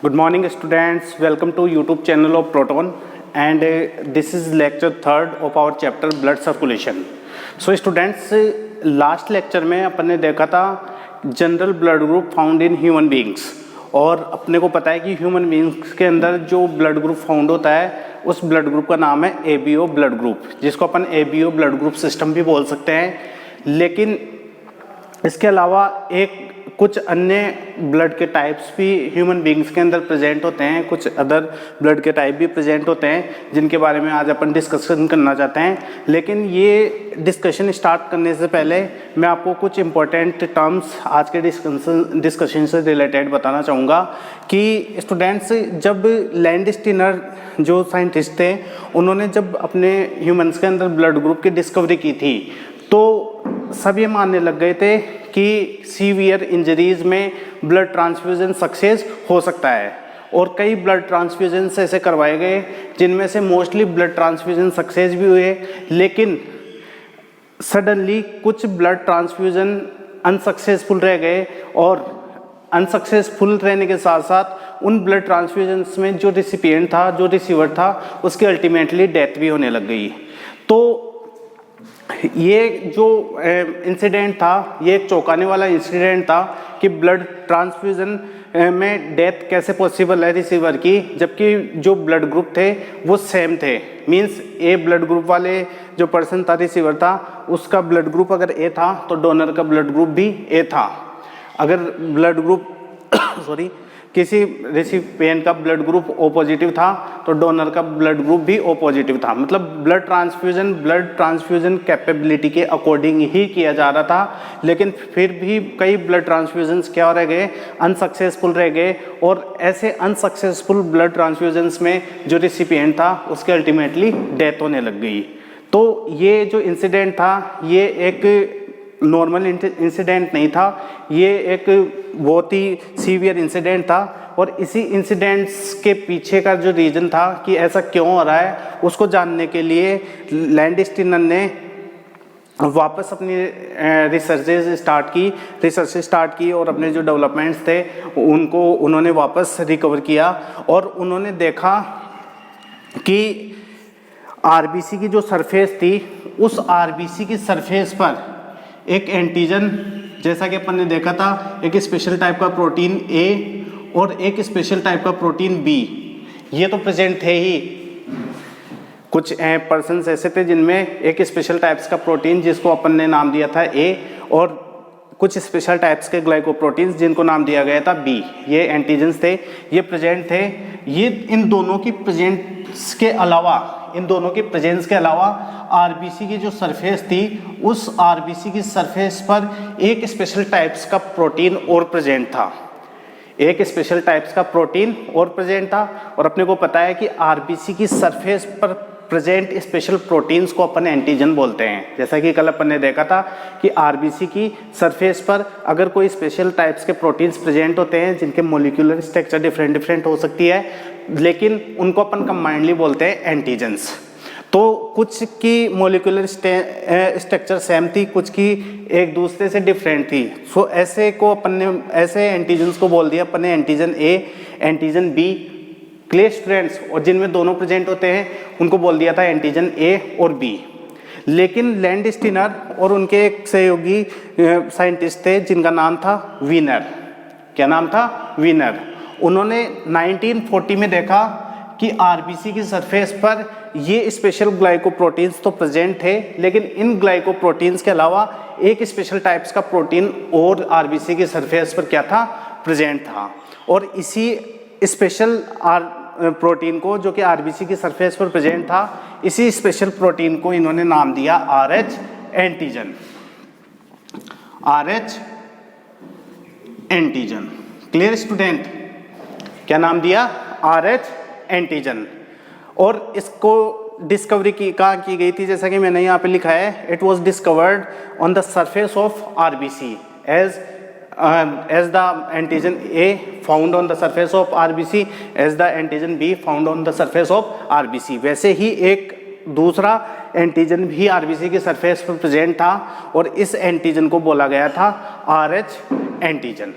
Good morning students, welcome to YouTube channel of Proton and this is lecture third of our chapter blood circulation. So students, last lecture में अपन ने देखा था general blood group found in human beings और अपने को पता है कि ह्यूमन बींग्स के अंदर जो ब्लड ग्रुप फाउंड होता है उस ब्लड ग्रुप का नाम है एबीओ ब्लड ग्रुप, जिसको अपन एबीओ ब्लड ग्रुप सिस्टम भी बोल सकते हैं। लेकिन इसके अलावा एक कुछ अन्य ब्लड के टाइप्स भी ह्यूमन बींग्स के अंदर प्रेजेंट होते हैं, कुछ अदर ब्लड के टाइप भी प्रेजेंट होते हैं जिनके बारे में आज अपन डिस्कशन करना चाहते हैं। लेकिन ये डिस्कशन स्टार्ट करने से पहले मैं आपको कुछ इम्पोर्टेंट टर्म्स आज के डिस्कशन से रिलेटेड बताना चाहूँगा कि स्टूडेंट्स, जब लैंडस्टीनर जो साइंटिस्ट थे उन्होंने जब अपने ह्यूमन्स के अंदर ब्लड ग्रुप की डिस्कवरी की थी तो सब ये मानने लग गए थे कि सीवियर इंजरीज में ब्लड ट्रांसफ्यूजन सक्सेस हो सकता है और कई ब्लड ट्रांसफ्यूजन ऐसे करवाए गए जिनमें से मोस्टली ब्लड ट्रांसफ्यूजन सक्सेस भी हुए, लेकिन सडनली कुछ ब्लड ट्रांसफ्यूजन अनसक्सेसफुल रह गए और अनसक्सेसफुल रहने के साथ साथ उन ब्लड ट्रांसफ्यूजन्स में जो रिसिपिएंट था, जो रिसीवर था, उसकी अल्टीमेटली डेथ भी होने लग गई। तो ये जो इंसिडेंट था ये एक चौंकाने वाला इंसिडेंट था कि ब्लड ट्रांसफ्यूजन में डेथ कैसे पॉसिबल है रिसीवर की, जबकि जो ब्लड ग्रुप थे वो सेम थे। मींस ए ब्लड ग्रुप वाले जो पर्सन था, रिसीवर था, उसका ब्लड ग्रुप अगर ए था तो डोनर का ब्लड ग्रुप भी ए था। अगर ब्लड ग्रुप किसी रेसिपिएंट का ब्लड ग्रुप ओ पॉजिटिव था तो डोनर का ब्लड ग्रुप भी ओ पॉजिटिव था। मतलब ब्लड ट्रांसफ्यूजन कैपेबिलिटी के अकॉर्डिंग ही किया जा रहा था, लेकिन फिर भी कई ब्लड ट्रांसफ्यूजन्स क्या रह गए, अनसक्सेसफुल रह गए और ऐसे अनसक्सेसफुल ब्लड ट्रांसफ्यूजन्स में जो रेसिपिएंट था उसके अल्टीमेटली डेथ होने लग गई। तो ये जो इंसिडेंट था ये एक नॉर्मल इंसिडेंट नहीं था, ये एक बहुत ही सीवियर इंसिडेंट था और इसी इंसिडेंट्स के पीछे का जो रीज़न था कि ऐसा क्यों हो रहा है उसको जानने के लिए लैंडस्टीनर ने वापस अपनी रिसर्च स्टार्ट की और अपने जो डेवलपमेंट्स थे उनको उन्होंने वापस रिकवर किया और उन्होंने देखा कि आरबीसी की जो सरफेस थी उस आरबीसी की सरफेस पर एक एंटीजन, जैसा कि अपन ने देखा था, एक स्पेशल टाइप का प्रोटीन ए और एक स्पेशल टाइप का प्रोटीन बी, ये तो प्रेजेंट थे ही। कुछ पर्सन्स ऐसे थे जिनमें एक स्पेशल टाइप्स का प्रोटीन जिसको अपन ने नाम दिया था ए और कुछ स्पेशल टाइप्स के ग्लाइकोप्रोटीन्स जिनको नाम दिया गया था बी, ये एंटीजन्स थे, ये प्रेजेंट थे। ये इन दोनों की प्रेजेंस के अलावा आरबीसी की जो सरफेस थी उस आरबीसी की सरफेस पर एक स्पेशल टाइप्स का प्रोटीन और प्रेजेंट था, और अपने को पता है कि आरबीसी की सरफेस पर प्रेजेंट स्पेशल प्रोटीन्स को अपन एंटीजन बोलते हैं। जैसा कि कल अपन ने देखा था कि आरबीसी की सरफेस पर अगर कोई स्पेशल टाइप्स के प्रोटीन्स प्रेजेंट होते हैं जिनके मोलिकुलर स्ट्रक्चर डिफरेंट हो सकती है, लेकिन उनको अपन कंबाइंडली बोलते हैं एंटीजन्स। तो कुछ की मोलिकुलर स्ट्रक्चर सेम थी, कुछ की एक दूसरे से डिफरेंट थी। सो ऐसे को अपन ने ऐसे एंटीजन्स को बोल दिया अपन ने antigen A, antigen B. Clear students? और जिनमें दोनों प्रेजेंट होते हैं उनको बोल दिया था एंटीजन ए और बी। लेकिन लैंडस्टीनर और उनके एक सहयोगी साइंटिस्ट थे जिनका नाम था वीनर। क्या नाम था? वीनर। उन्होंने 1940 में देखा कि आरबीसी की सरफेस पर ये स्पेशल ग्लाइकोप्रोटीन्स तो प्रेजेंट थे, लेकिन इन ग्लाइकोप्रोटीन्स के अलावा एक स्पेशल टाइप्स का प्रोटीन और आरबीसी की सरफेस पर क्या था? प्रेजेंट था। और इसी स्पेशल प्रोटीन को जो कि आरबीसी की सरफेस पर प्रेजेंट था, इसी स्पेशल प्रोटीन को इन्होंने नाम दिया RH antigen. RH antigen. Clear student? क्या नाम दिया? RH antigen. और इसको डिस्कवरी कहाँ की गई थी? जैसा कि मैंने यहाँ पे लिखा है, it was discovered on the surface of RBC as the antigen A found on the surface of RBC as the antigen B found on the surface of RBC। वैसे ही एक दूसरा एंटीजन भी आरबीसी की सरफेस पर present था और इस antigen को बोला गया था RH antigen.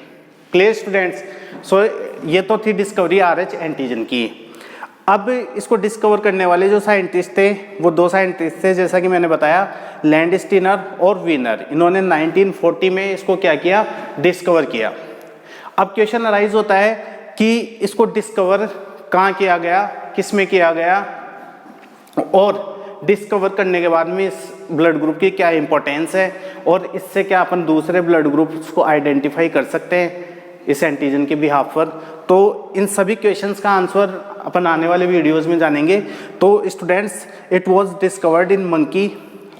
Clear students. So ये तो थी डिस्कवरी RH एंटीजन की। अब इसको डिस्कवर करने वाले जो साइंटिस्ट थे वो दो साइंटिस्ट थे, जैसा कि मैंने बताया, लैंडस्टीनर और वीनर। इन्होंने 1940 में इसको क्या किया, डिस्कवर किया। अब क्वेश्चन अराइज होता है कि इसको डिस्कवर कहाँ किया गया, किस में किया गया, और डिस्कवर करने के बाद में इस ब्लड ग्रुप की क्या इंपॉर्टेंस है, और इससे क्या अपन दूसरे ब्लड ग्रुप्स को आइडेंटिफाई कर सकते हैं इस एंटीजन के बिहाफ पर। तो इन सभी क्वेश्चंस का आंसर अपन आने वाले वीडियोस में जानेंगे। तो students, it was discovered in monkey.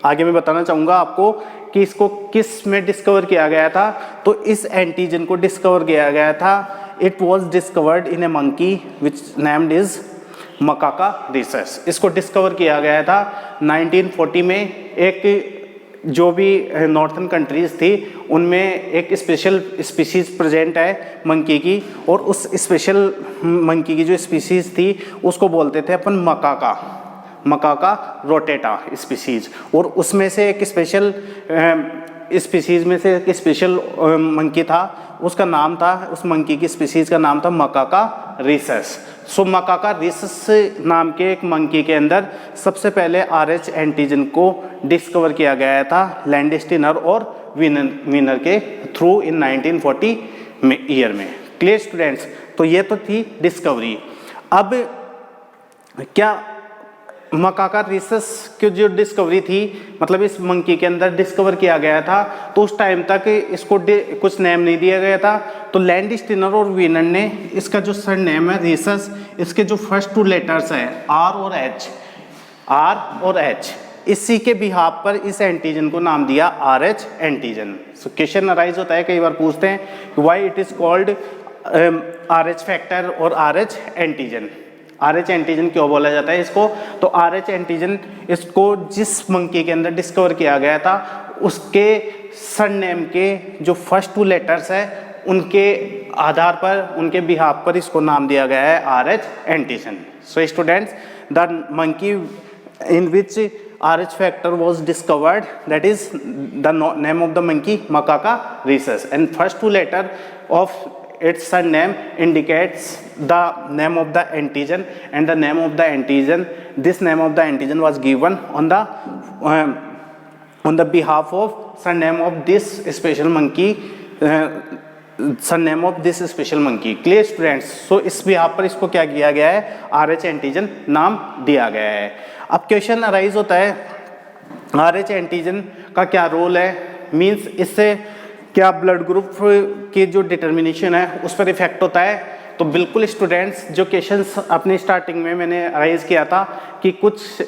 आगे मैं बताना चाहूँगा आपको कि इसको किस में डिस्कवर किया गया था। तो इस एंटीजन को डिस्कवर किया गया था, it was discovered in a monkey which named is macaca rhesus. इसको डिस्कवर किया गया था 1940 में। एक जो भी नॉर्थन कंट्रीज थी उनमें एक स्पेशल स्पीशीज़ प्रेजेंट है मंकी की, और उस स्पेशल मंकी की जो स्पीशीज़ थी उसको बोलते थे अपन मकाका रोटेटा स्पीशीज़। और उसमें से एक स्पेशल स्पीशीज़ में से एक स्पेशल मंकी था, उसका नाम था, उस मंकी की स्पीशीज़ का नाम था मकाका रिसस। सो मकाका रिसस नाम के एक मंकी के अंदर सबसे पहले RH एंटीजन को डिस्कवर किया गया था लैंडस्टीनर और वीनर के थ्रू इन 1940 ईयर में। Clear students. तो ये तो थी डिस्कवरी। अब क्या मकाका रिसस की जो डिस्कवरी थी, मतलब इस मंकी के अंदर डिस्कवर किया गया था, तो उस टाइम तक इसको कुछ नेम नहीं दिया गया था। तो लैंडस्टीनर और वीनर ने इसका जो सर नेम है रिसस, इसके जो फर्स्ट 2 लेटर्स हैं आर और एच, इसी के बिहाफ पर इस एंटीजन को नाम दिया RH antigen. So question arise होता है, कई बार पूछते हैं why it is called RH factor और RH एंटीजन। RH एंटीजन क्यों बोला जाता है इसको? तो RH एंटीजन इसको जिस मंकी के अंदर डिस्कवर किया गया था उसके सरनेम के जो फर्स्ट 2 लेटर्स है उनके आधार पर, उनके बिहाफ पर इसको नाम दिया गया है RH antigen. So students, the monkey in which RH factor was discovered, that is the name of the monkey Macaca rhesus, and first 2 letter of its surname indicates the name of the antigen, and the name of the antigen, this name of the antigen was given on the behalf of surname of this special monkey, surname of this special monkey. Clear students? So इस behalf पर इसको क्या किया गया है, RH antigen नाम दिया गया है। अब क्वेश्चन अराइज होता है RH एंटीजन का क्या रोल है, मींस इससे क्या ब्लड ग्रुप की जो डिटर्मिनेशन है उस पर इफेक्ट होता है। तो बिल्कुल स्टूडेंट्स, जो क्वेश्चंस अपने स्टार्टिंग में मैंने अराइज किया था कि कुछ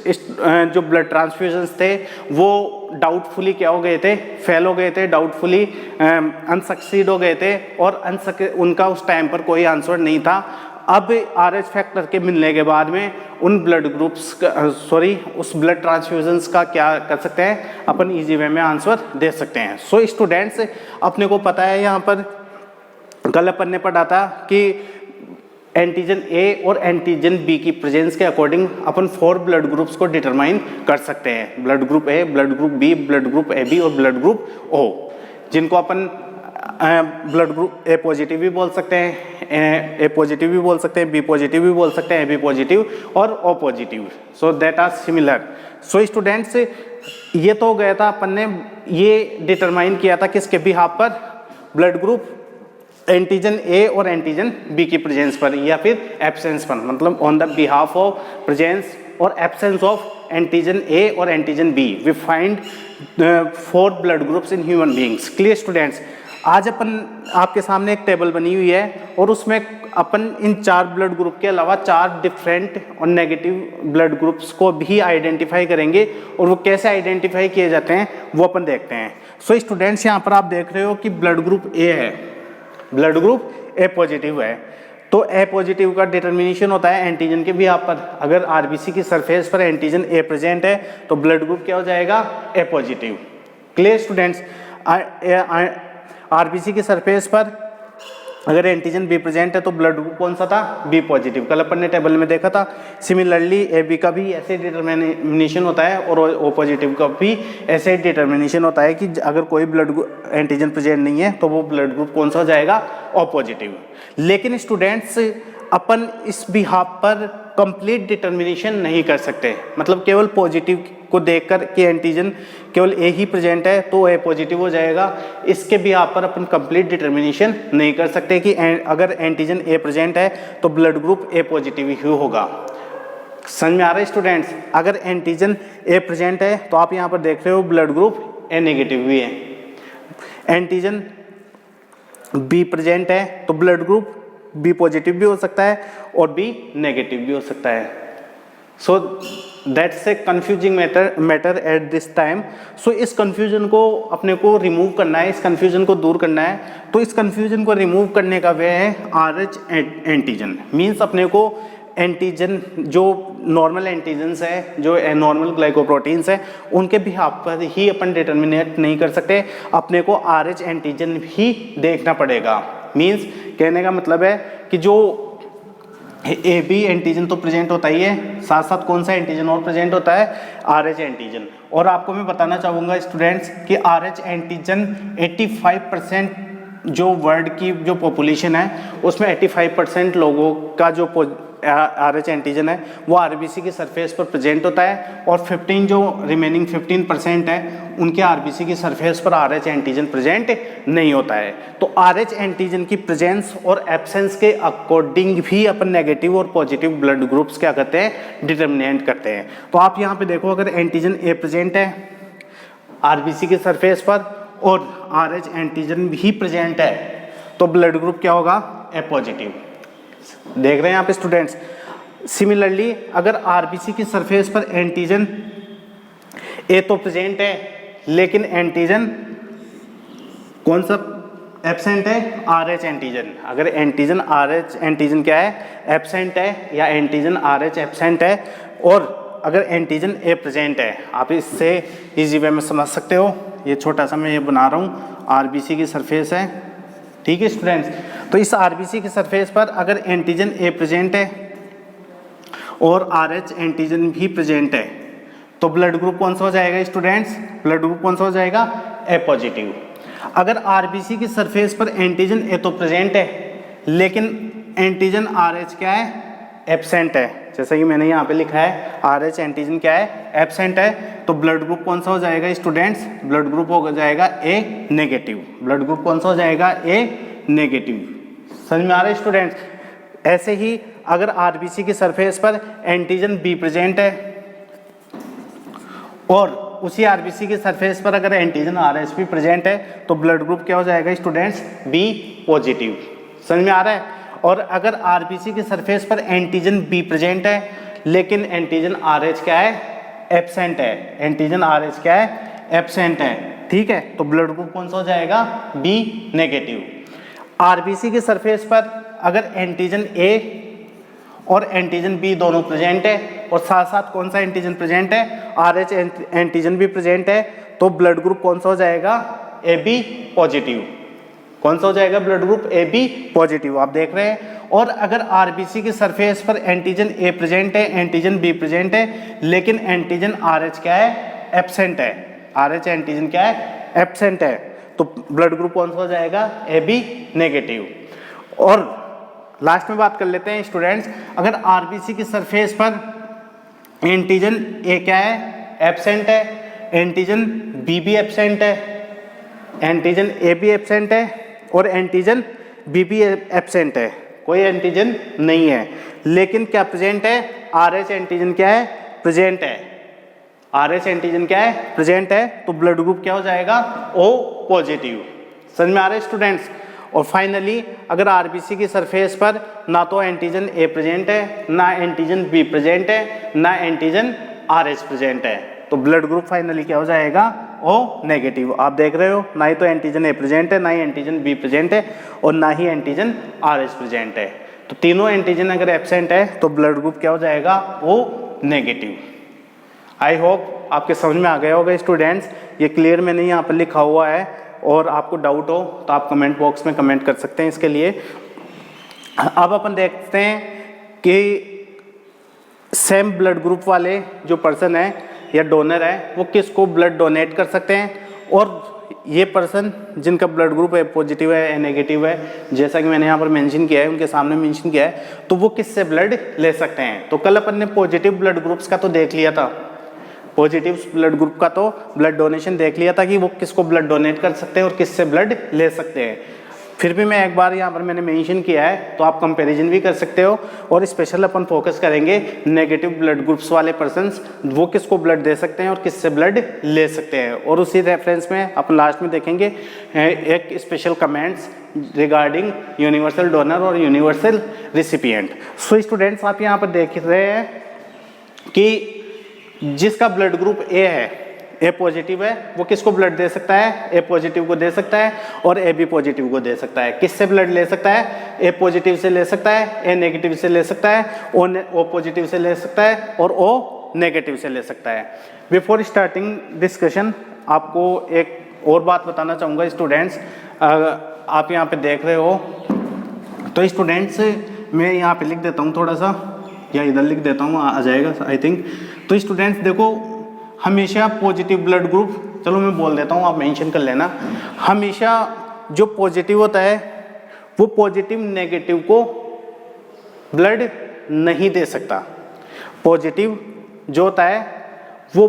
जो ब्लड ट्रांसफ्यूजन्स थे वो डाउटफुली क्या हो गए थे, फेल हो गए थे, डाउटफुली अनसक्सीड हो गए थे, और उनका उस टाइम पर कोई आंसर नहीं था। अब RH फैक्टर के मिलने के बाद में उन ब्लड ग्रुप्स उस ब्लड ट्रांसफ्यूजन्स का क्या कर सकते हैं, अपन इजी वे में आंसर दे सकते हैं। सो स्टूडेंट्स, अपने को पता है यहाँ पर कल अपन ने पढ़ा था कि एंटीजन A और एंटीजन B की प्रेजेंस के अकॉर्डिंग अपन 4 ब्लड ग्रुप्स को डिटरमाइन कर सकते हैं, blood group A, blood group B, blood group AB और ब्लड ग्रुप O, जिनको अपन ब्लड ग्रुप A पॉजिटिव भी बोल सकते हैं, A पॉजिटिव भी बोल सकते हैं, B पॉजिटिव भी बोल सकते हैं, AB पॉजिटिव और O positive. So that are similar. So students, ये तो हो गया था, अपन ने ये डिटरमाइन किया था किसके बिहाफ पर, ब्लड ग्रुप एंटीजन A और एंटीजन B की प्रेजेंस पर या फिर एब्सेंस पर, मतलब on the behalf of presence और एब्सेंस ऑफ एंटीजन A और antigen B we find 4 blood groups in human beings. Clear students, आज अपन आपके सामने एक टेबल बनी हुई है और उसमें अपन इन 4 ब्लड ग्रुप के अलावा 4 डिफरेंट और नेगेटिव ब्लड ग्रुप्स को भी आइडेंटिफाई करेंगे, और वो कैसे आइडेंटिफाई किए जाते हैं वो अपन देखते हैं। सो स्टूडेंट्स, यहाँ पर आप देख रहे हो कि ब्लड ग्रुप A है, ब्लड ग्रुप A पॉजिटिव है, तो A पॉजिटिव का डिटर्मिनेशन होता है एंटीजन के बिहाफ पर। अगर RBC की सरफेस पर एंटीजन A प्रेजेंट है तो ब्लड ग्रुप क्या हो जाएगा, A positive. Clear students, RBC की सरफेस पर अगर एंटीजन बी प्रेजेंट है तो ब्लड ग्रुप कौन सा था, बी पॉजिटिव। कल अपन ने टेबल में देखा था। सिमिलरली ए बी का भी ऐसे डिटर्मिनेशन होता है और ओ पॉजिटिव का भी ऐसे डिटर्मिनेशन होता है कि अगर कोई ब्लड एंटीजन प्रेजेंट नहीं है तो वो ब्लड ग्रुप कौन सा हो जाएगा, ओ पॉजिटिव। लेकिन स्टूडेंट्स अपन इस बिहाफ पर कंप्लीट डिटर्मिनेशन नहीं कर सकते, मतलब केवल पॉजिटिव को देखकर कि एंटीजन केवल ए ही प्रेजेंट है तो ए पॉजिटिव हो जाएगा, इसके बिहाफ पर अपन कंप्लीट डिटर्मिनेशन नहीं कर सकते कि अगर एंटीजन ए प्रेजेंट है तो ब्लड ग्रुप ए पॉजिटिव ही होगा। समझ में आ रहा है स्टूडेंट्स? अगर एंटीजन ए प्रेजेंट है तो आप यहाँ पर देख रहे हो ब्लड ग्रुप ए नेगेटिव भी है। एंटीजन बी प्रेजेंट है तो ब्लड ग्रुप बी पॉजिटिव भी हो सकता है और बी नेगेटिव भी हो सकता है। So that's a confusing matter at this time. So इस कंफ्यूजन को अपने को रिमूव करना है, इस कंफ्यूजन को दूर करना है। तो इस कंफ्यूजन को रिमूव करने का वे है RH एंटीजन। मीन्स अपने को एंटीजन जो नॉर्मल एंटीजन्स है, जो नॉर्मल ग्लाइकोप्रोटीन्स है, उनके बिहाफ पर ही अपन डिटर्मिनेट नहीं कर सकते, अपने को RH एंटीजन ही देखना पड़ेगा। मीन्स कहने का मतलब है कि जो ए बी एंटीजन तो प्रेजेंट होता ही है, साथ साथ कौन सा एंटीजन और प्रेजेंट होता है, RH एंटीजन। और आपको मैं बताना चाहूँगा स्टूडेंट्स कि RH एंटीजन 85% जो वर्ल्ड की जो पॉपुलेशन है उसमें 85% लोगों का जो RH एंटीजन है वो RBC की सरफेस पर प्रेजेंट होता है और 15 जो रिमेनिंग 15% है उनके RBC की सरफेस पर RH एंटीजन प्रेजेंट नहीं होता है। तो RH एंटीजन की प्रेजेंस और एब्सेंस के अकॉर्डिंग भी अपन नेगेटिव और पॉजिटिव ब्लड ग्रुप्स क्या करते हैं, डिटर्मिनेट करते हैं। तो आप यहाँ पे देखो अगर एंटीजन ए प्रेजेंट है RBC की सरफेस पर और RH एंटीजन भी प्रेजेंट है तो ब्लड ग्रुप क्या होगा, ए पॉजिटिव। देख रहे हैं यहाँ पे स्टूडेंट्स। सिमिलरली अगर RBC की सरफेस पर एंटीजन ए तो प्रेजेंट है लेकिन एंटीजन कौन सा एब्सेंट है, RH एंटीजन। अगर एंटीजन RH एंटीजन क्या है, एब्सेंट है, या एंटीजन RH एब्सेंट है और अगर एंटीजन ए प्रेजेंट है, आप इससे इजी वे में समझ सकते हो। ये छोटा सा मैं ये बना रहा हूँ, RBC की सरफेस है, ठीक है स्टूडेंट्स। तो इस RBC की सरफेस पर अगर एंटीजन ए प्रेजेंट है और RH एंटीजन भी प्रेजेंट है तो ब्लड ग्रुप कौन सा हो जाएगा स्टूडेंट्स, ब्लड ग्रुप कौन सा हो जाएगा, ए पॉजिटिव। अगर RBC की सरफेस पर एंटीजन ए तो प्रेजेंट है लेकिन एंटीजन RH क्या है, एब्सेंट है, जैसा कि मैंने यहाँ पे लिखा है RH एंटीजन क्या है, एब्सेंट है, तो ब्लड ग्रुप कौन सा हो जाएगा स्टूडेंट्स, ब्लड ग्रुप हो जाएगा ए नेगेटिव। ब्लड ग्रुप कौन सा हो जाएगा, ए नेगेटिव। समझ में आ रहा है स्टूडेंट्स? ऐसे ही अगर RBC की सरफेस पर एंटीजन बी प्रेजेंट है और उसी RBC की सरफेस पर अगर एंटीजन RH भी प्रेजेंट है तो ब्लड ग्रुप क्या हो जाएगा स्टूडेंट्स, बी पॉजिटिव। समझ में आ रहा है? और अगर RBC की सरफेस पर एंटीजन बी प्रेजेंट है लेकिन एंटीजन RH क्या है, एब्सेंट है, एंटीजन RH क्या है, एब्सेंट है, ठीक है, तो ब्लड ग्रुप कौन सा हो जाएगा, बी नेगेटिव। RBC की सरफेस पर अगर एंटीजन ए और एंटीजन बी दोनों प्रेजेंट है और साथ साथ कौन सा एंटीजन प्रेजेंट है, RH एंटीजन भी प्रेजेंट है, तो ब्लड ग्रुप कौन सा हो जाएगा, ए बी पॉजिटिव। कौन सा हो जाएगा blood group, A B positive, आप देख रहे हैं। और अगर RBC की सरफेस पर एंटीजन ए प्रेजेंट है, एंटीजन बी प्रेजेंट है लेकिन एंटीजन RH क्या है, एब्सेंट है, RH एंटीजन क्या है, एब्सेंट है, तो ब्लड ग्रुप कौन सा हो जाएगा, ए बी नेगेटिव। और लास्ट में बात कर लेते हैं स्टूडेंट्स, अगर RBC की सरफेस पर एंटीजन ए क्या है, एब्सेंट है, एंटीजन बी भी एब्सेंट है, एंटीजन ए भी एब्सेंट है और एंटीजन बी भी एब्सेंट है, कोई एंटीजन नहीं है, लेकिन क्या प्रेजेंट है, RH एंटीजन क्या है, प्रेजेंट है, RH एंटीजन क्या है, प्रेजेंट है, तो ब्लड ग्रुप क्या हो जाएगा, O पॉजिटिव। समझ में आ रहा है स्टूडेंट्स? और फाइनली अगर RBC की सरफेस पर ना तो एंटीजन ए प्रेजेंट है, ना एंटीजन बी प्रेजेंट है, ना एंटीजन RH प्रेजेंट है, तो ब्लड ग्रुप फाइनली क्या हो जाएगा, O नेगेटिव। आप देख रहे हो, ना ही तो एंटीजन ए प्रेजेंट है, ना ही एंटीजन बी प्रेजेंट है और ना ही एंटीजन RH प्रेजेंट है, तो तीनों एंटीजन अगर एब्सेंट है तो ब्लड ग्रुप क्या हो जाएगा, O नेगेटिव। आई होप आपके समझ में आ गया होगा स्टूडेंट्स। ये क्लियर मैंने यहाँ पर लिखा हुआ है और आपको डाउट हो तो आप कमेंट बॉक्स में कमेंट कर सकते हैं इसके लिए। अब अपन देखते हैं कि सेम ब्लड ग्रुप वाले जो पर्सन है या डोनर है वो किसको ब्लड डोनेट कर सकते हैं, और ये पर्सन जिनका ब्लड ग्रुप है पॉजिटिव है या नेगेटिव है, जैसा कि मैंने यहाँ पर मेंशन किया है, उनके सामने मेंशन किया है, तो वो किससे ब्लड ले सकते हैं। तो कल अपन ने पॉजिटिव ब्लड ग्रुप्स का तो देख लिया था, पॉजिटिव ब्लड ग्रुप का तो ब्लड डोनेशन देख लिया था कि वो किसको ब्लड डोनेट कर सकते हैं और किससे ब्लड ले सकते हैं। फिर भी मैं एक बार यहाँ पर मैंने मेंशन किया है तो आप कंपैरिजन भी कर सकते हो, और स्पेशल अपन फोकस करेंगे नेगेटिव ब्लड ग्रुप्स वाले पर्सन्स, वो किसको ब्लड दे सकते हैं और किससे ब्लड ले सकते हैं। और उसी रेफरेंस में अपन लास्ट में देखेंगे एक special comments regarding universal donor और यूनिवर्सल रिसिपिएंट। सो स्टूडेंट्स, आप यहाँ पर देख रहे हैं कि जिसका ब्लड ग्रुप ए है, ए पॉजिटिव है, वो किसको ब्लड दे सकता है, ए पॉजिटिव को दे सकता है और ए बी पॉजिटिव को दे सकता है। किससे ब्लड ले सकता है, ए पॉजिटिव से ले सकता है, ए नेगेटिव से ले सकता है, ओ पॉजिटिव से ले सकता है और ओ नेगेटिव से ले सकता है। बिफोर स्टार्टिंग डिस्कशन आपको एक और बात बताना चाहूँगा स्टूडेंट्स, आप यहाँ पे देख रहे हो तो स्टूडेंट्स मैं यहाँ पे लिख देता हूँ थोड़ा सा, या इधर लिख देता हूँ, आ जाएगा आई थिंक। तो स्टूडेंट्स देखो, हमेशा पॉजिटिव ब्लड ग्रुप, चलो मैं बोल देता हूँ आप मेंशन कर लेना, हमेशा जो पॉजिटिव होता है वो पॉजिटिव नेगेटिव को ब्लड नहीं दे सकता। पॉजिटिव जो होता है वो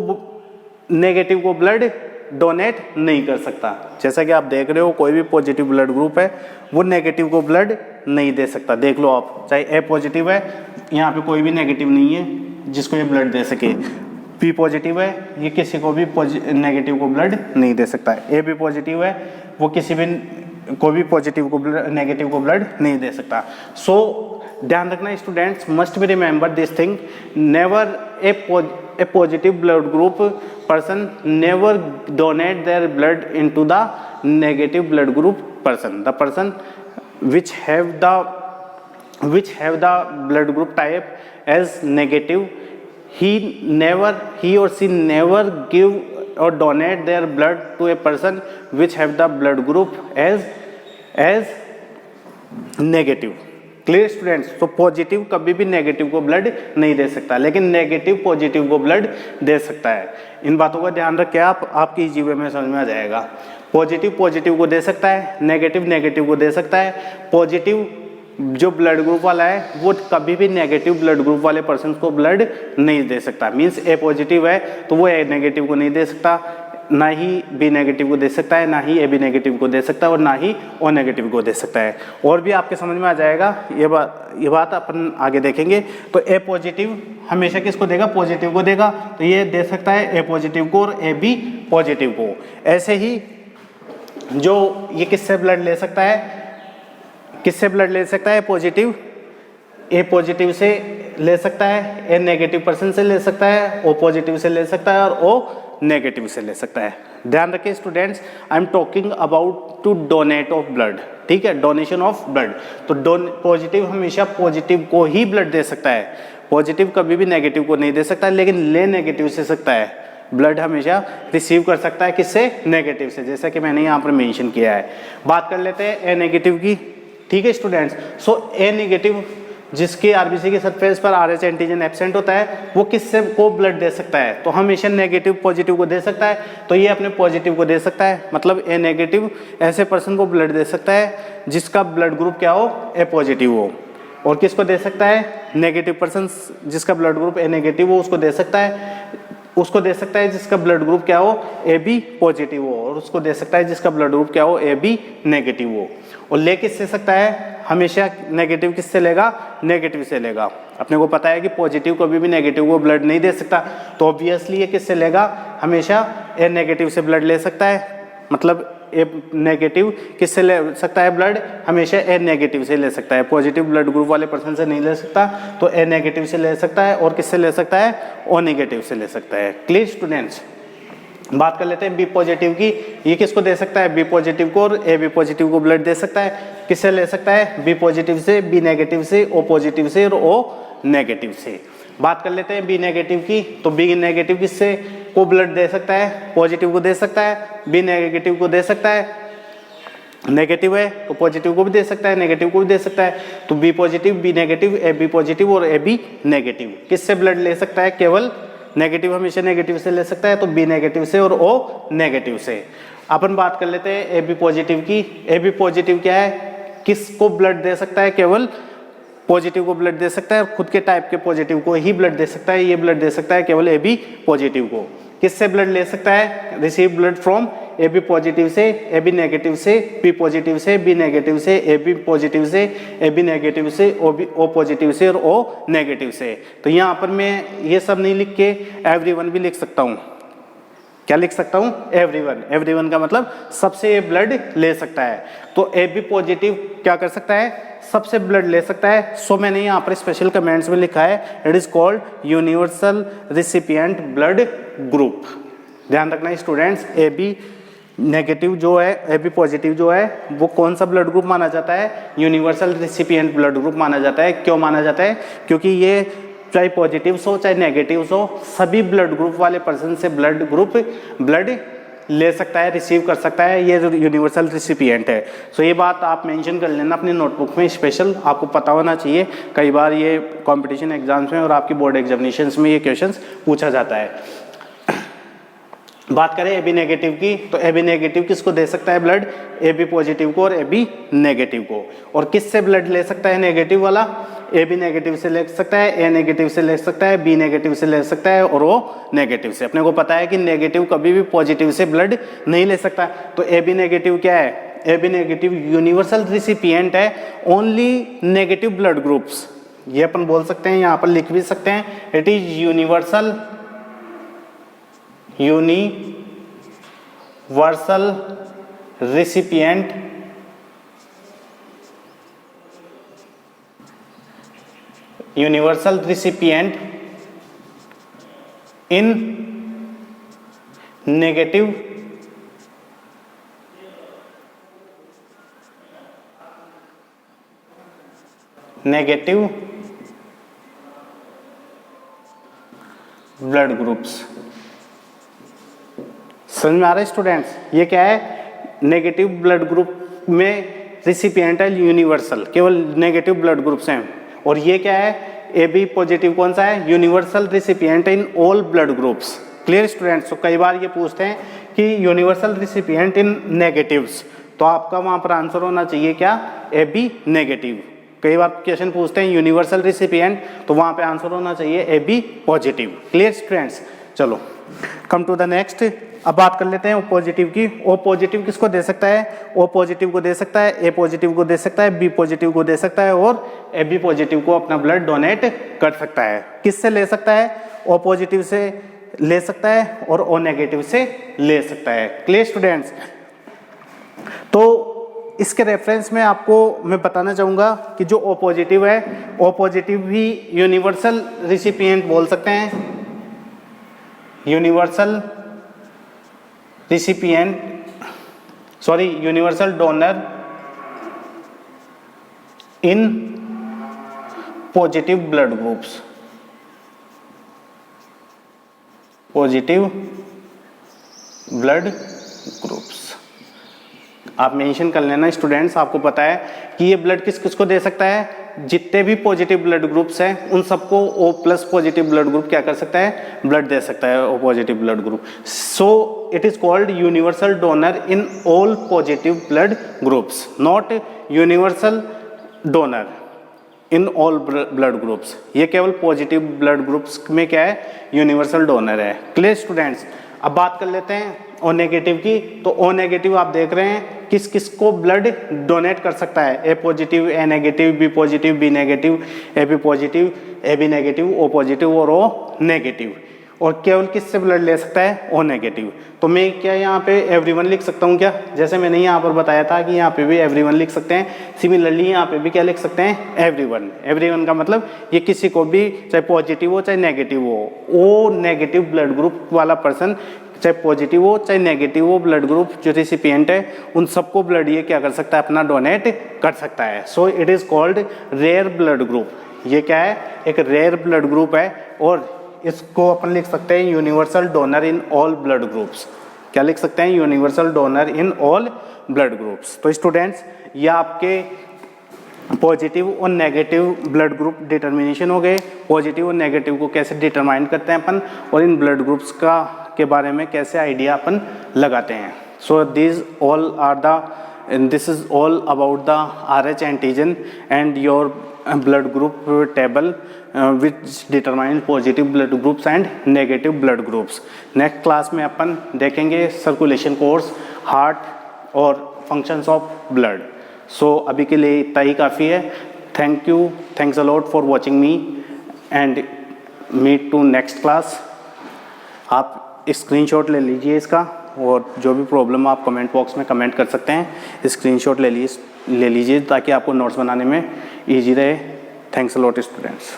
नेगेटिव को ब्लड डोनेट नहीं कर सकता। जैसा कि आप देख रहे हो कोई भी पॉजिटिव ब्लड ग्रुप है वो नेगेटिव को ब्लड नहीं दे सकता। देख लो आप, चाहे ए पॉजिटिव है, यहाँ पे कोई भी नेगेटिव नहीं है जिसको ये ब्लड दे सके। बी पॉजिटिव है, ये किसी को भी नेगेटिव को ब्लड नहीं दे सकता है। ए बी पॉजिटिव है, वो किसी भी कोई भी पॉजिटिव को नेगेटिव को ब्लड नहीं दे सकता। सो ध्यान रखना students, must be remember this thing, never a positive blood group person never donate their blood into the negative blood group person. The person which have the blood group type as negative, he or she never give or donate their blood to a person which have the blood group as negative. Clear students? तो positive कभी भी negative को blood नहीं दे सकता, लेकिन negative positive को blood दे सकता है। इन बातों का ध्यान रख के आपकी इजी वे में समझ में आ जाएगा। पॉजिटिव पॉजिटिव को दे सकता है, नेगेटिव नेगेटिव को दे सकता है। पॉजिटिव जो ब्लड ग्रुप वाला है वो कभी भी नेगेटिव ब्लड ग्रुप वाले पर्सन को ब्लड नहीं दे सकता। मीन्स ए पॉजिटिव है तो वो ए नेगेटिव को नहीं दे सकता, ना ही बी नेगेटिव को दे सकता है, ना ही ए बी नेगेटिव को दे सकता है और ना ही ओ नेगेटिव को दे सकता है। और भी आपके समझ में आ जाएगा, ये बात अपन आगे देखेंगे। तो ए पॉजिटिव हमेशा किसको देगा, पॉजिटिव को देगा, तो ये दे सकता है ए पॉजिटिव को और ए बी पॉजिटिव को। ऐसे ही जो ये किससे ब्लड ले सकता है, किससे ब्लड ले सकता है, पॉजिटिव ए पॉजिटिव से ले सकता है, ए नेगेटिव पर्सन से ले सकता है, ओ पॉजिटिव से ले सकता है और ओ नेगेटिव से ले सकता है। ध्यान रखिए students, I am talking about to donate of blood, ठीक है, डोनेशन ऑफ ब्लड। तो पॉजिटिव हमेशा पॉजिटिव को ही ब्लड दे सकता है, पॉजिटिव कभी भी नेगेटिव को नहीं दे सकता, लेकिन ले नेगेटिव से सकता है। ब्लड हमेशा रिसीव कर सकता है किससे, नेगेटिव से, जैसा कि मैंने यहाँ पर मेंशन किया है। बात कर लेते हैं ए नेगेटिव की, ठीक है स्टूडेंट्स। सो ए नेगेटिव जिसके आरबीसी की सरफेस पर आरएच एंटीजन एब्सेंट होता है वो किससे को ब्लड दे सकता है, तो हमेशा नेगेटिव पॉजिटिव को दे सकता है, तो ये अपने पॉजिटिव को दे सकता है। मतलब ए नेगेटिव ऐसे पर्सन को ब्लड दे सकता है जिसका ब्लड ग्रुप क्या हो, ए पॉजिटिव हो। और किसको दे सकता है, नेगेटिव पर्सन जिसका ब्लड ग्रुप ए नेगेटिव हो उसको दे सकता है, उसको दे सकता है जिसका ब्लड ग्रुप क्या हो, ए बी पॉजिटिव हो, और उसको दे सकता है जिसका ब्लड ग्रुप क्या हो, ए बी नेगेटिव हो। और ले किससे सकता है, हमेशा नेगेटिव किससे लेगा, नेगेटिव से लेगा। अपने को पता है कि पॉजिटिव कभी भी नेगेटिव को ब्लड नहीं दे सकता, तो ऑब्वियसली ये किससे लेगा, हमेशा ए नेगेटिव से ब्लड ले सकता है। मतलब ए नेगेटिव किससे ले सकता है ब्लड, हमेशा ए नेगेटिव से ले सकता है, पॉजिटिव ब्लड ग्रुप वाले पर्सन से नहीं ले सकता, तो ए नेगेटिव से ले सकता है। और किससे ले सकता है, ओ नेगेटिव से ले सकता है। Clear students? बात कर लेते हैं बी पॉजिटिव की। ये किसको दे सकता है, बी पॉजिटिव को और ए बी पॉजिटिव को ब्लड दे सकता है। किससे ले सकता है, बी पॉजिटिव से, बी नेगेटिव से, ओ पॉजिटिव से और ओ नेगेटिव से। बात कर लेते हैं बी नेगेटिव की। तो बी नेगेटिव किससे को ब्लड दे सकता है, पॉजिटिव को दे सकता है, बी नेगेटिव को दे सकता है, नेगेटिव है तो पॉजिटिव को भी दे सकता है, नेगेटिव को भी दे सकता है। तो B positive, B negative, A B positive और ए बी नेगेटिव। किससे ब्लड ले सकता है? केवल नेगेटिव, हमेशा नेगेटिव से ले सकता है, तो बी नेगेटिव से और ओ नेगेटिव से। अपन बात कर लेते हैं ए बी पॉजिटिव की। ए बी पॉजिटिव क्या है? किसको ब्लड दे सकता है? केवल पॉजिटिव को ब्लड दे सकता है और खुद के टाइप के पॉजिटिव को ही ब्लड दे सकता है। ये ब्लड दे सकता है केवल ए बी पॉजिटिव को। किससे ब्लड ले सकता है? Receive blood from A B positive से, ए बी नेगेटिव से, बी पॉजिटिव से, बी नेगेटिव से, ए बी पॉजिटिव से, ए बी नेगेटिव से, ओ पॉजिटिव से और ओ नेगेटिव से। तो यहाँ पर मैं ये सब नहीं लिख के एवरीवन भी लिख सकता हूँ। क्या लिख सकता हूँ? एवरीवन। एवरीवन का मतलब सबसे ये ब्लड ले सकता है। तो ए बी पॉजिटिव क्या कर सकता है? सबसे ब्लड ले सकता है। सो मैंने यहाँ पर स्पेशल कमेंट्स में लिखा है it is called universal recipient blood group. ध्यान रखना स्टूडेंट्स, ए बी नेगेटिव जो है, ए बी पॉजिटिव जो है वो कौन सा ब्लड ग्रुप माना जाता है? यूनिवर्सल रिसिपिएंट ब्लड ग्रुप माना जाता है। क्यों माना जाता है? क्योंकि ये चाहे पॉजिटिव हो चाहे नेगेटिव हो, सभी ब्लड ग्रुप वाले पर्सन से ब्लड ले सकता है, रिसीव कर सकता है। ये यूनिवर्सल रिसिपिएंट है। सो ये बात आप मेंशन कर लेना अपनी नोटबुक में, स्पेशल आपको पता होना चाहिए। कई बार ये कंपटीशन एग्जाम्स में और आपकी बोर्ड एग्जामिनेशंस में ये क्वेश्चंस पूछा जाता है। बात करें ए बी नेगेटिव की, तो ए बी नेगेटिव किसको दे सकता है ब्लड? ए बी पॉजिटिव को और ए बी नेगेटिव को। और किससे ब्लड ले सकता है नेगेटिव वाला? ए बी नेगेटिव से ले सकता है, ए नेगेटिव से ले सकता है, बी नेगेटिव से ले सकता है और ओ नेगेटिव से। अपने को पता है कि नेगेटिव कभी भी पॉजिटिव से ब्लड नहीं ले सकता। तो ए बी नेगेटिव क्या है? A B negative universal recipient है ओनली नेगेटिव ब्लड ग्रुप्स। ये अपन बोल सकते हैं, यहाँ पर लिख भी सकते हैं, it is universal recipient in negative blood groups. समझ में आ रहा है स्टूडेंट्स? ये क्या है? नेगेटिव ब्लड ग्रुप में रिसिपिएंट है यूनिवर्सल, केवल नेगेटिव ब्लड ग्रुप्स हैं। और ये क्या है? ए बी पॉजिटिव कौन सा है? यूनिवर्सल रिसिपिएंट इन all blood groups. Clear students? तो कई बार ये पूछते हैं कि यूनिवर्सल रिसिपिएंट इन नेगेटिव्स, तो आपका वहां पर आंसर होना चाहिए क्या? A B negative. कई बार क्वेश्चन पूछते हैं यूनिवर्सल रिसिपिएंट, तो वहां पे आंसर होना चाहिए A B positive. Clear students? चलो कम टू द नेक्स्ट। अब बात कर लेते हैं ओ पॉजिटिव की। ओ पॉजिटिव किसको दे सकता है? ओ पॉजिटिव को दे सकता है, ए पॉजिटिव को दे सकता है, बी पॉजिटिव को दे सकता है और ए बी पॉजिटिव को अपना ब्लड डोनेट कर सकता है। किससे ले सकता है? ओ पॉजिटिव से ले सकता है और ओ नेगेटिव से ले सकता है। Clear students? तो इसके रेफरेंस में आपको मैं बताना चाहूँगा कि जो ओ पॉजिटिव है, ओ पॉजिटिव भी यूनिवर्सल रिसिपिएंट बोल सकते हैं। Universal donor in positive blood groups. Positive blood groups आप मेंशन कर लेना स्टूडेंट्स। आपको पता है कि ये ब्लड किस किस को दे सकता है? जितने भी पॉजिटिव ब्लड ग्रुप्स हैं उन सबको O plus positive blood group क्या कर सकता है? ब्लड दे सकता है, O positive blood group. So it is called universal donor in all positive blood groups, not universal donor in all blood groups. ये केवल पॉजिटिव ब्लड ग्रुप्स में क्या है? यूनिवर्सल डोनर है। Clear students? अब बात कर लेते हैं ओ नेगेटिव की। तो ओ नेगेटिव आप देख रहे हैं किस किस को ब्लड डोनेट कर सकता है? A positive, A negative, B positive, B negative, A B positive, A B negative, O positive और ओ नेगेटिव। और केवल किससे ब्लड ले सकता है? O negative. तो मैं क्या यहाँ पे एवरीवन लिख सकता हूँ क्या? जैसे मैंने यहाँ पर बताया था कि यहाँ पे भी एवरीवन लिख सकते हैं, सिमिलरली यहाँ पे भी क्या लिख सकते हैं? एवरीवन। एवरीवन का मतलब ये किसी को भी, चाहे पॉजिटिव हो चाहे नेगेटिव हो, ओ नेगेटिव ब्लड ग्रुप वाला पर्सन, चाहे पॉजिटिव हो चाहे नेगेटिव हो, ब्लड ग्रुप जो रिसिपिएंट है उन सबको ब्लड ये क्या कर सकता है? अपना डोनेट कर सकता है। So it is called rare blood group. ये क्या है? एक रेयर ब्लड ग्रुप है और इसको अपन लिख सकते हैं universal donor in all blood groups. क्या लिख सकते हैं, universal donor in all blood groups. तो स्टूडेंट्स ये आपके पॉजिटिव और नेगेटिव ब्लड ग्रुप डिटर्मिनेशन हो गए। पॉजिटिव और नेगेटिव को कैसे डिटरमाइन करते हैं अपन, और इन ब्लड ग्रुप्स का के बारे में कैसे आइडिया अपन लगाते हैं। So this is all about the RH antigen and your blood group table which determine positive blood groups and negative blood groups. Next class में अपन देखेंगे सर्कुलेशन कोर्स, हार्ट और फंक्शंस ऑफ ब्लड। सो अभी के लिए इतना ही काफ़ी है। Thanks a lot for watching me and meet to next class. आप स्क्रीनशॉट ले लीजिए इसका, और जो भी प्रॉब्लम आप कमेंट बॉक्स में कमेंट कर सकते हैं, स्क्रीनशॉट ले लीजिए ताकि आपको नोट्स बनाने में ईजी रहे। Thanks a lot students.